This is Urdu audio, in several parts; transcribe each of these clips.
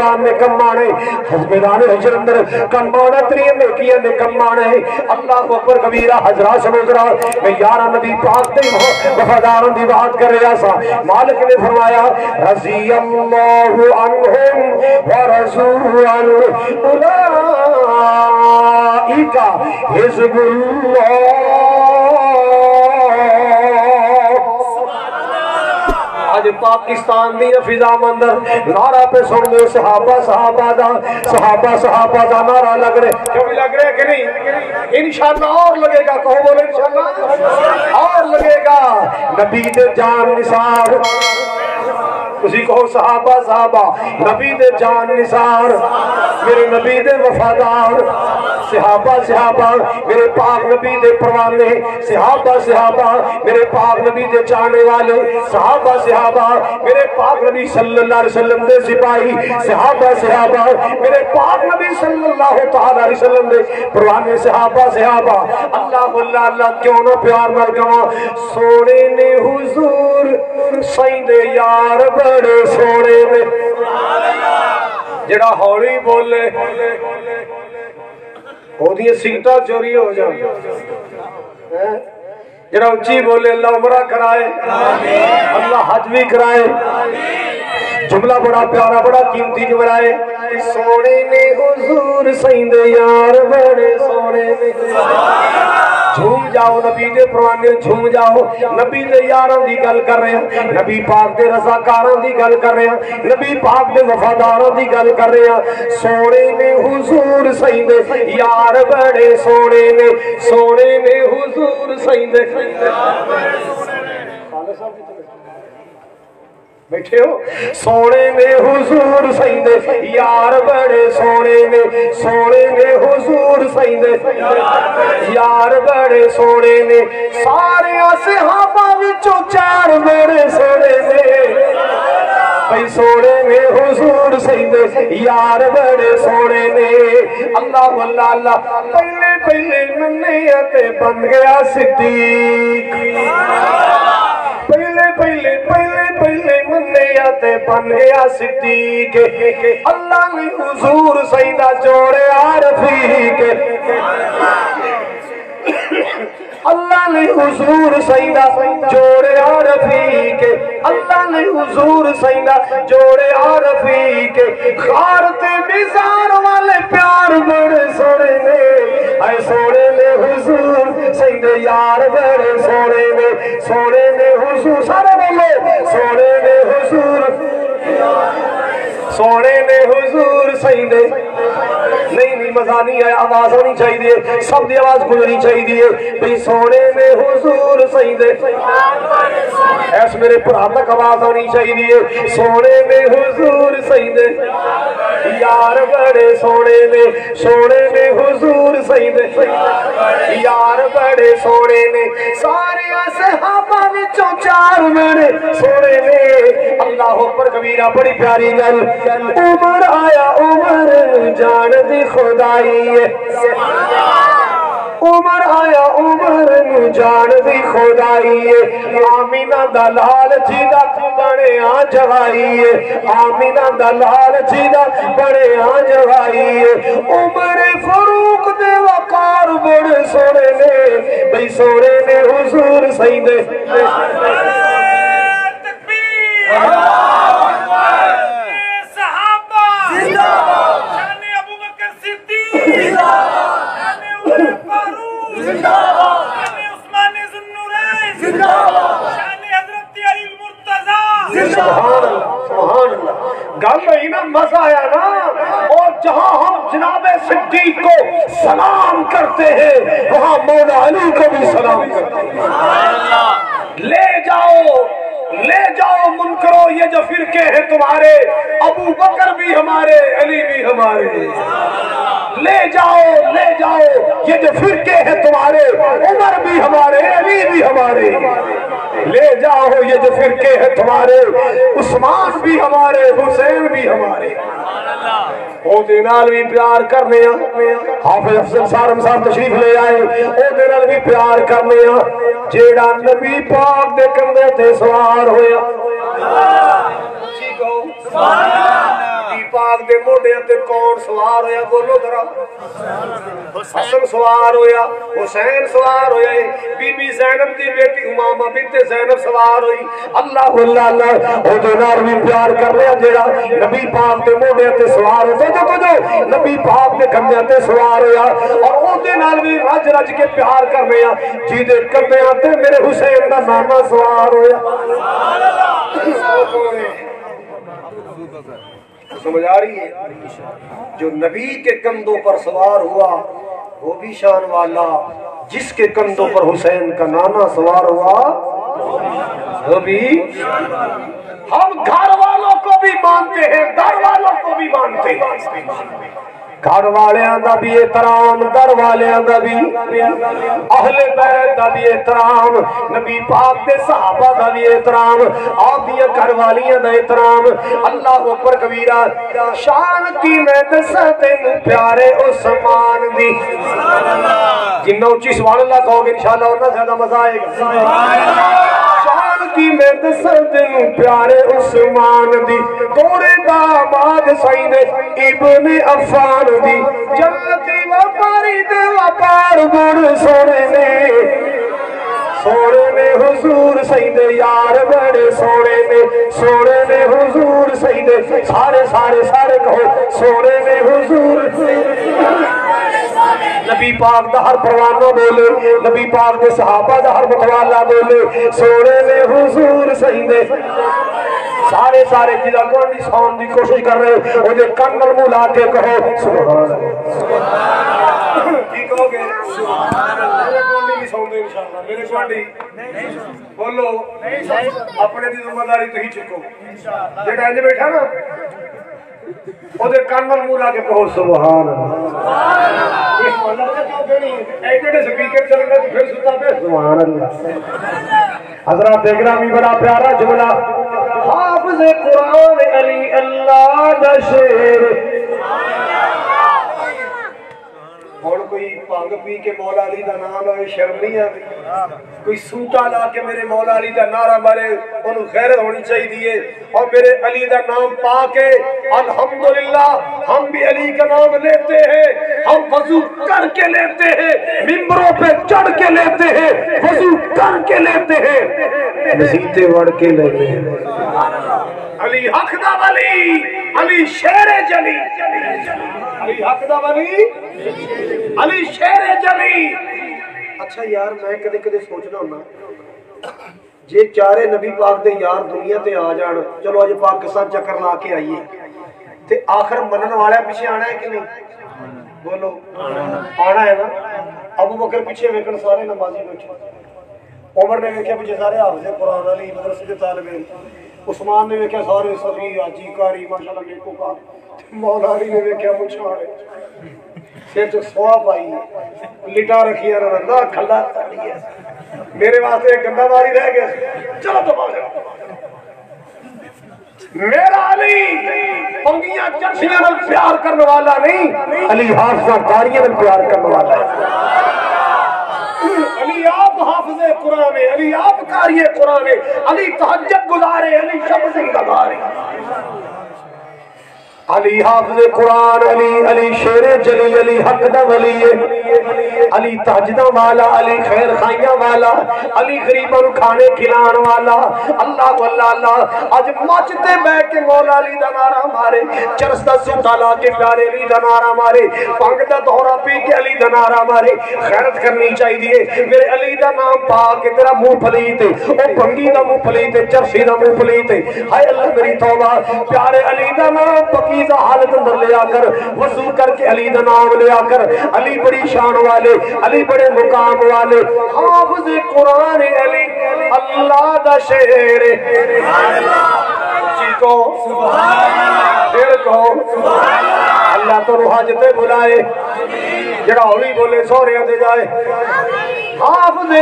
پیغام نکمانے میدان حشر اندر کمانا ترین نیکیاں نکمانے اللہ اکبر کبیرہ حضرات سمجھرا میں یارہ نبی پاک دے وفاداروں دی بات کر رہا سا مالک نے فرمایا رضی اللہ عنہم ورضوا عنہ اولئک حزب اللہ آج پاکستان دی فضا مندر نعرہ پہ سن دے صحابہ صحابہ دا نعرہ لگ رہے کیوں بھی لگ رہے کہ نہیں انشاءاللہ اور لگے گا کہو بولے انشاءاللہ اور لگے گا نبی دے جان نثار اسی کہو صحابہ نبی دے جان نثار میرے نبی دے وفادار صحابہ میرے پاک نبی دے پروانے صحابہ میرے پاک نبی دے چاہنے والے صحابہ میرے پاک نبی صلی اللہ علیہ وسلم دے سپاہی صحابہ میرے پاک نبی صلی اللہ علیہ وسلم دے پروانے صحابہ اللہ کیوں نہ پیار نہ کہاں سونے نے حضور سیندے یار بڑے سونے نے جڑا ہولی بولے وہ دیئے سگٹا چوری ہو جائے جڑا اچھی بولے اللہ عمرہ کرائے اللہ حج بھی کرائے جملہ بڑا پیارا بڑا قیمتی جملہ ہے سونے نے حضور سیندے یار بڑے سونے نے جھوم جاؤ نبی دے پروانے جھوم جاؤ نبی دے یاران دی گل کر رہے ہیں نبی پاک دے رضاکاران دی گل کر رہے ہیں نبی پاک دے وفاداران دی گل کر رہے ہیں سونے نے حضور سیندے یار بڑے سونے نے حضور سیندے بیٹھے ہو سونے نے حضور سیندے یار بڑے سونے نے حضور سیندے یار بڑے سونے نے سارے صحابہ وچوں چار بڑے سونے نے بھئی سونے نے حضور سیندے یار بڑے سونے نے اللہ پہلے ننھے تے بن گیا صدیق پہلے منیاتے بن گیا صدیق اللہ نے حضور سیدہ جوڑے عارفیق اللہ نے حضور سیدہ جوڑے عارفیق اللہ نے حضور سیدہ جوڑے عارفیق خارتے میزان والے پیار بڑے سوڑے نے اے سوڑے نے حضور سیدہ یار بڑے سوڑے نے حضور سارے بولے سوڑے نے حضور سیدہ نہیں مزہ نہیں ہے آواز ہونی چاہیے سب دی آواز گزرنی چاہیے بھئی سونے نے حضور سیندے ایس میرے پرا تک آواز ہونی چاہیے سونے نے حضور سیندے یار بڑے سونے نے حضور سیندے یار بڑے سونے نے سارے صحابہ وچوں چار بڑے سونے نے اللہ اکبر کبیرہ بڑی پیاری گل عمر آیا عمر جان دی خدائی ہے عمر آیا عمر نو جان دی خدائی ہے آمینہ دلال جیدہ بڑے آن جوائی ہے آمینہ دلال جیدہ بڑے آن جوائی ہے عمر فاروق دے وقار بڑے سوڑے نے بھئی سوڑے نے حضور سیندے گل ہی نا مزہ آیا نا اور جہاں ہم جناب صدیق کو سلام کرتے ہیں وہاں مولا علی کو بھی سلام کرتے ہیں لے جاؤ منکرو یہ جو فرقے ہیں تمہارے ابو بکر بھی ہمارے علی بھی ہمارے لے جاؤ یہ جو فرقے ہیں تمہارے عمر بھی ہمارے علی بھی ہمارے لے جاؤ یہ جو فرقے ہیں تمہارے عثمان بھی ہمارے حسین بھی ہمارے او دینال بھی پیار کرنے حافظ افضل سارم صاحب تشریف لے آئے او دینال بھی پیار کرنے جیڑا نبی پاک دے کندے تے سوار ہویا پاک دے موڈیاں تے کون سوار ہویا بولو ذرا حسن سوار ہویا حسین سوار ہویا بی بی زینب دی بیٹی امامہ بنت زینب سوار ہوئی اللہ اللہ اللہ او دے نال بھی پیار کر رہے ہیں جڑا نبی پاک دے موڈیاں تے سوار ہو جو نبی پاک دے کندھیاں تے سوار ہویا اور او دے نال بھی رج رج کے پیار کر رہے ہیں جی دے کندھیاں تے میرے حسین دا نانا سوار ہویا سمجھ آ رہی ہے جو نبی کے کندھوں پر سوار ہوا وہ بھی شان والا جس کے کندھوں پر حسین کا نانا سوار ہوا وہ بھی ہم گھر والوں کو بھی مانتے ہیں در والوں کو بھی مانتے ہیں گھر والیاں دا بھی احترام در والیاں دا بھی اہل بیت دا بھی احترام نبی پاک دے صحابہ دا بھی احترام آپ دیا گھر والیاں دا احترام اللہ اکبر کبیرہ شان کی میں دسا تینوں پیارے عثمان دی جنہ اچھی سبحان اللہ کہو گے انشاءاللہ اتنا زیادہ مزہ آئے گا شان کی میں دسا تینوں پیارے عثمان دی توڑے داماد سعید ابن عفان دی جنتی وپاری دے وپار بڑ سوڑے نے حضور سید یار بڑے سوڑے نے حضور سید سارے کہو سوڑے نے حضور نبی پاک دا ہر پروانہ بولے نبی پاک دے صحابہ دا ہر متوالا بولے سوڑے نے حضور سید سارے جدہ کون دی سون دی کوشش کر رہے وہ دے کنگل مولا کے کہو سبحان اللہ کی کہو گے میرے کون دی سون دے انشاءاللہ میرے کون دی بولو اپنے دی ذمہ داری تو ہی چکو جیڑا انجھے بیٹھا نا وہ دے کنگل مولا کے کہو سبحان اللہ اس مطلب کا کیوں کہ نہیں ایڈے سپیکر چل گئے پھر ستا پہ سبحان اللہ حضرات اکرامی بڑا پیارا جملہ حافظ قرآن علی اللہ دا شیر اور کوئی پانگ پی کے مولا علی دا نام لوے شرم نہیں آتی کوئی سوٹا لا کے میرے مولا علی دا نعرہ مارے انہوں غیرت ہونی چاہیے دیئے اور میرے علی دا نام پا کے الحمدللہ ہم بھی علی کا نام لیتے ہیں ہم وضو کر کے لیتے ہیں ممبروں پہ چڑھ کے لیتے ہیں وضو کر کے لیتے ہیں نزیتے وڑ کے لیتے ہیں علی حق دا ولی علی شیر جلی علی حق دا ولی علی شیر جلی اچھا یار میں کدے کدے سوچنا ہونا جے چارے نبی پاک دے یار دنیا تے آ جان چلو اج پاکستان چکر لا کے آئیے تے آخر منن والا پیچھے آنا ہے کہ نہیں بولو آنا ہے نا ابو بکر پیچھے ویکھن سارے نمازی بیٹھے عمر نے ویکھیا پیچھے سارے حافظ قرآن علی مدرسے دے طالب علم عثمان نے ویکھیا سارے صفی حاجی قاری ماشاءاللہ نیکو کا مولا علی نے ویکھیا مچھاڑے پھر تو سواب آئی لٹا رکھی ہے رنگا کھلا تاڑی ہے میرے واسطے ایک گندہ باری رہ گیا چلو تو بات میرا علی پنگیاں چرشیاں نل پیار کرنے والا نہیں علی حافظہ کاریاں نل پیار کرنے والا ہے علی آپ حافظ قرآن علی آپ کاری قرآن علی تہجد گزارے علی شب زندگارے علی حافظ قرآن علی شیر جلی علی حق دا ولی علی تہجدہ والا علی خیر خائیاں والا علی غریبوں کھانے کھلان والا اللہ واللہ اللہ آج مچتے بیٹھ کے مولا علی دا نعرہ مارے چرس دا سوٹا لا کے پیارے علی دا نعرہ مارے پانگ دا دورہ پی کے علی دا نعرہ مارے خیرت کرنی چاہی دیئے میرے علی دا نام پا کے تیرا منہ پھلیتے او پنگی دا منہ پھلیتے چرسی دا منہ پھلیتے ہائے اللہ میری توبہ پیارے علی دا نام پکی حالت اندر لے آ کر وضو کر کے علی دا نام لے آ کر علی بڑی شان والے علی بڑے مقام والے حافظ قرآن علی اللہ دا شیر جی کو پھر کہو اللہ تو حاجتے بلائے جڑا ہولی بولے سورے دے جائے حافظ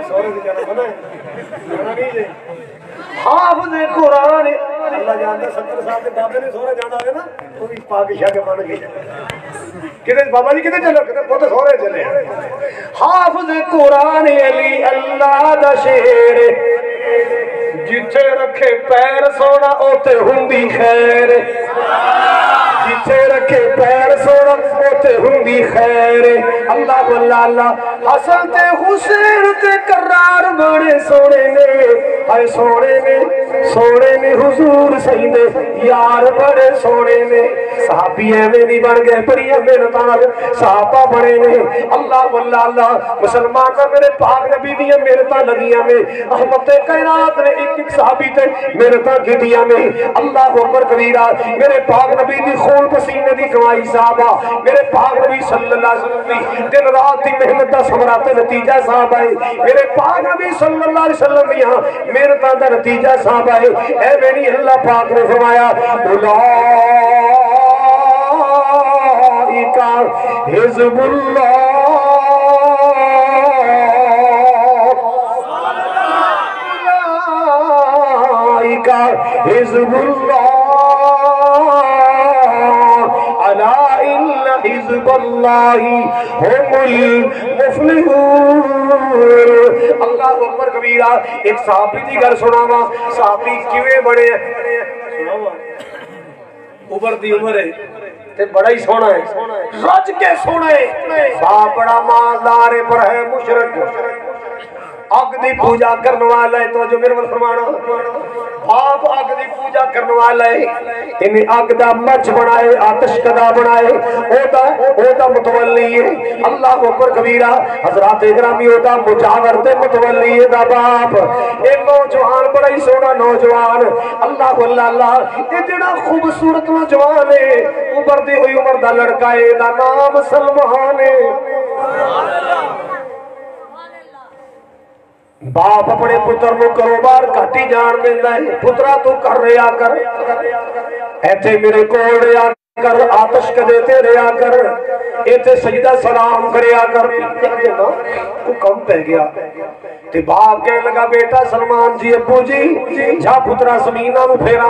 سورے دے جانا بنا ہے حافظ قرآن اللہ جانتا 70 سال کے بابے نے سورے جانا ہے نا تو بھی پاکشاہ کے بن گئے کدھے بابا جی کدھے چلو کدھے بہت سورے چلے حافظ قرآن علی اللہ دا شیر جتھے رکھے پیر سونا اوتے ہندی خیر خیر اللہ واللہ اللہ حسن تے حسین تے کرار بڑے سونے نے ہائے سونے نے حضور سیدے یار بڑے سونے نے صحابی ایویں نہیں بن گئے بڑی محنتاں صحابہ بڑے نے اللہ واللہ اللہ مسلمان کا میرے پاک نبی دی محنتاں لگیاں میں احمد کائنات نے ایک صحابی تے محنتاں کیتیاں میں اللہ اکبر کبیرہ میرے پاک نبی دی خون پسینے دی کمائی صحابہ میرے پاک نبی صلی اللہ علیہ وسلم دی دن رات دی محنت دا ثمرہ تے نتیجہ صحابہ ہے میرے پاک نبی صلی اللہ علیہ وسلم دی محنتاں دا نتیجہ صحابہ ہے اے میری اللہ پاک نے فرمایا اولئک حزب اللہ حزب اللہ الا ان حزب اللہ هم المفلحون اللہ اکبر کبیرہ ایک صحابی دی گل سناواں صحابی کیویں بڑے سناواں عمر دی عمر ہے تے بڑا ہی سونا ہے رج کے سونا ہے باپ بڑا مالدار ہے پر ہے مشرک اگ دی پوجا کرنے والا ہے تو جو میرے ول فرمانا باپ اگ دی پوجا کرنے والا ہے انہیں اگ دا مچ بنائے آتش کدا بنائے او دا متولی ہے اللہ اکبر کبیرہ حضرات اکرامی او دا مجاور تے متولی ہے دا باپ ایک نوجوان بڑا ہی سونا نوجوان اللہ واللہ اللہ یہ جڑا خوبصورت نوجوان ہے عمر دی ہوئی عمر دا لڑکا ہے دا نام سلمان ہے باپ اپنے پتر نو کاروبار گھٹی جان دیندا ہے پترا تو کر رہا کر ایتھے میرے کول رہا کر آتش کدے رہا کر ایتھے سجدہ سلام کریا کر کو کم پہ گیا تے باپ کہنے لگا بیٹا سلمان جی ابو جی جا پترا زمیناں نو پھیرا